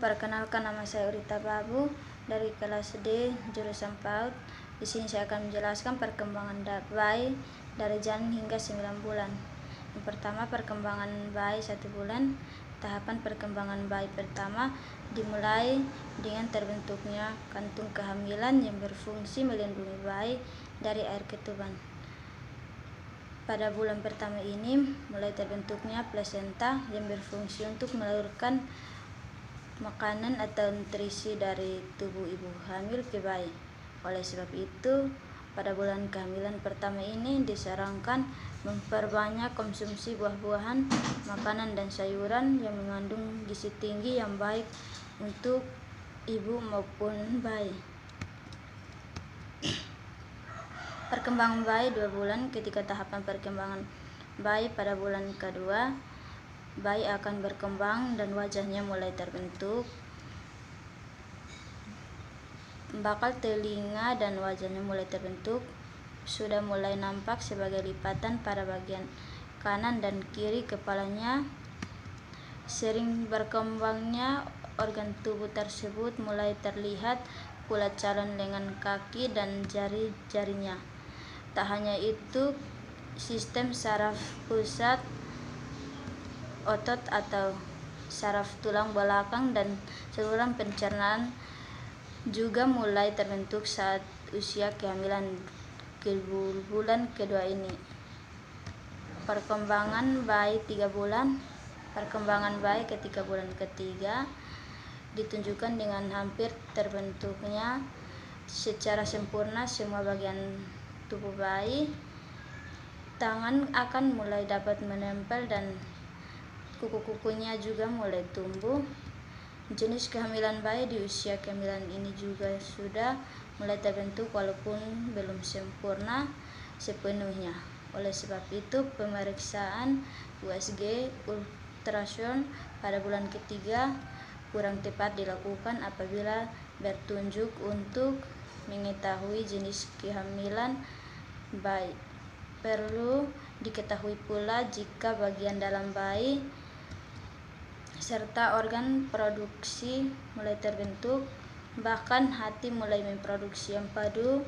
Perkenalkan, nama saya Urita Babu dari kelas D jurusan PAUD. Di sini saya akan menjelaskan perkembangan bayi dari janin hingga 9 bulan. Yang pertama, perkembangan bayi 1 bulan. Tahapan perkembangan bayi pertama dimulai dengan terbentuknya kantung kehamilan yang berfungsi melindungi bayi dari air ketuban. Pada bulan pertama ini mulai terbentuknya plasenta yang berfungsi untuk melahirkan makanan atau nutrisi dari tubuh ibu hamil ke bayi. Oleh sebab itu, pada bulan kehamilan pertama ini disarankan memperbanyak konsumsi buah-buahan, makanan dan sayuran yang mengandung gizi tinggi yang baik untuk ibu maupun bayi. Perkembangan bayi 2 bulan. Ketika tahapan perkembangan bayi pada bulan kedua, bayi akan berkembang dan wajahnya mulai terbentuk. Bakal telinga dan wajahnya mulai terbentuk. Sudah mulai nampak sebagai lipatan pada bagian kanan dan kiri kepalanya. Sering berkembangnya organ tubuh tersebut mulai terlihat pula calon lengan kaki dan jari-jarinya. Tak hanya itu, sistem saraf pusat, otot atau saraf tulang belakang dan saluran pencernaan juga mulai terbentuk saat usia kehamilan ke bulan kedua ini. Perkembangan bayi 3 bulan. Perkembangan bayi ketika bulan ketiga ditunjukkan dengan hampir terbentuknya secara sempurna semua bagian tubuh bayi. Tangan akan mulai dapat menempel dan kuku-kukunya juga mulai tumbuh. Jenis kehamilan bayi di usia kehamilan ini juga sudah mulai terbentuk walaupun belum sempurna sepenuhnya. Oleh sebab itu, pemeriksaan USG ultrasound pada bulan ketiga kurang tepat dilakukan apabila bertunjuk untuk mengetahui jenis kehamilan bayi. Perlu diketahui pula jika bagian dalam bayi serta organ produksi mulai terbentuk, bahkan hati mulai memproduksi empedu.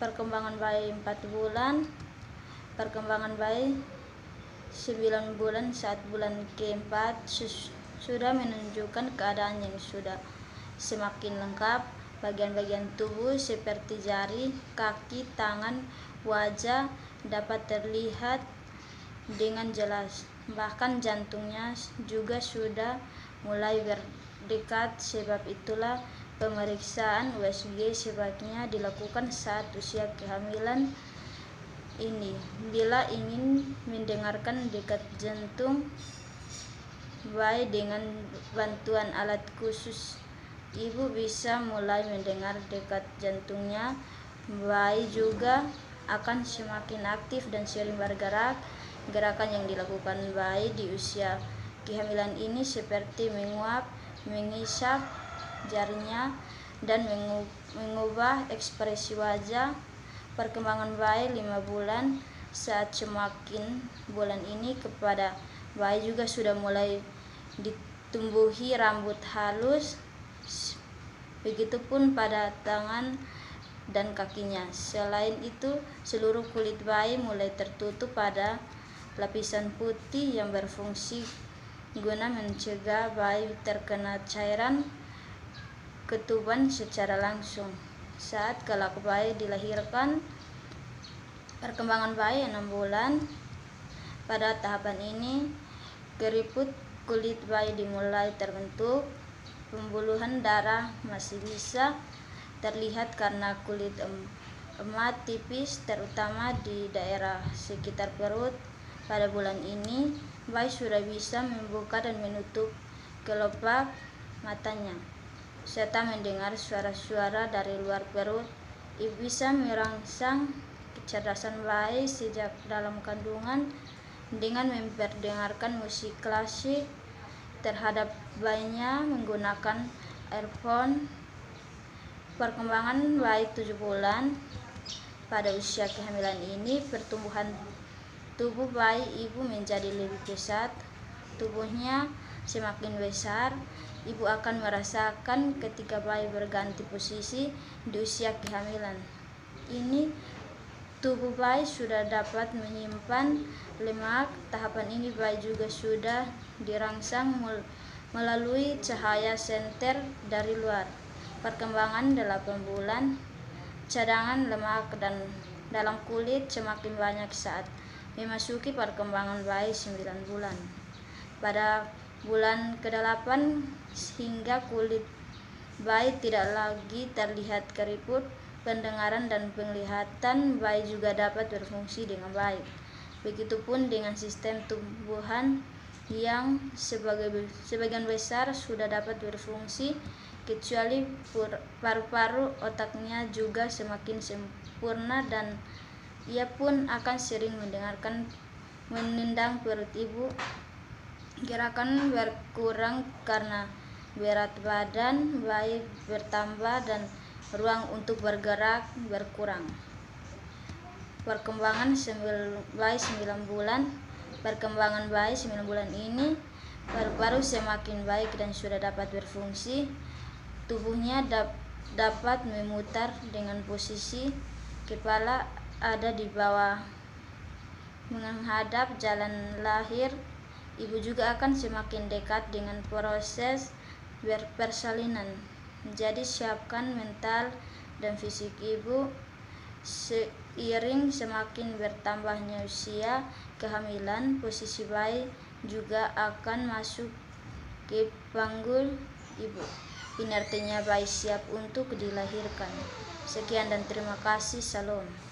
Perkembangan bayi 4 bulan. Perkembangan bayi 9 bulan. Saat bulan keempat sudah menunjukkan keadaan yang sudah semakin lengkap. Bagian-bagian tubuh seperti jari, kaki, tangan, wajah dapat terlihat dengan jelas. Bahkan jantungnya juga sudah mulai berdekat. Sebab itulah pemeriksaan USG sebaiknya dilakukan saat usia kehamilan ini. Bila ingin mendengarkan dekat jantung bayi dengan bantuan alat khusus, ibu bisa mulai mendengar dekat jantungnya. Bayi juga akan semakin aktif dan sering bergerak. Gerakan yang dilakukan bayi di usia kehamilan ini seperti menguap, mengisap jarinya, dan mengubah ekspresi wajah. Perkembangan bayi 5 bulan. Saat semakin bulan ini kepada bayi juga sudah mulai ditumbuhi rambut halus. Begitupun pada tangan dan kakinya. Selain itu, seluruh kulit bayi mulai tertutup pada lapisan putih yang berfungsi guna mencegah bayi terkena cairan ketuban secara langsung saat kelak bayi dilahirkan. Perkembangan bayi 6 bulan. Pada tahapan ini, keriput kulit bayi dimulai terbentuk. Pembuluhan darah masih bisa terlihat karena kulit emat tipis, terutama di daerah sekitar perut. Pada bulan ini, bayi sudah bisa membuka dan menutup kelopak matanya, serta mendengar suara-suara dari luar perut. Ibu bisa merangsang kecerdasan bayi sejak dalam kandungan dengan memperdengarkan musik klasik terhadap bayinya menggunakan earphone. Perkembangan bayi 7 bulan. Pada usia kehamilan ini, pertumbuhan tubuh bayi ibu menjadi lebih pesat. Tubuhnya semakin besar, ibu akan merasakan ketika bayi berganti posisi di usia kehamilan. Ini tubuh bayi sudah dapat menyimpan lemak. Tahapan ini bayi juga sudah dirangsang melalui cahaya senter dari luar. Perkembangan 8 bulan, cadangan lemak dan dalam kulit semakin banyak saat memasuki perkembangan bayi 9 bulan. Pada bulan ke-8 hingga kulit bayi tidak lagi terlihat keriput, pendengaran dan penglihatan bayi juga dapat berfungsi dengan baik. Begitupun dengan sistem tumbuhan yang sebagian besar sudah dapat berfungsi, kecuali paru-paru. Otaknya juga semakin sempurna dan ia pun akan sering menendang perut ibu. Gerakan berkurang karena berat badan bayi bertambah dan ruang untuk bergerak berkurang. Perkembangan bayi 9 bulan. Perkembangan bayi 9 bulan ini paru-paru semakin baik dan sudah dapat berfungsi. Tubuhnya dapat memutar dengan posisi kepala ada di bawah menghadap jalan lahir. Ibu juga akan semakin dekat dengan proses persalinan. Jadi siapkan mental dan fisik ibu. Seiring semakin bertambahnya usia kehamilan, posisi bayi juga akan masuk ke panggul ibu. Ini artinya bayi siap untuk dilahirkan. Sekian dan terima kasih. Salam.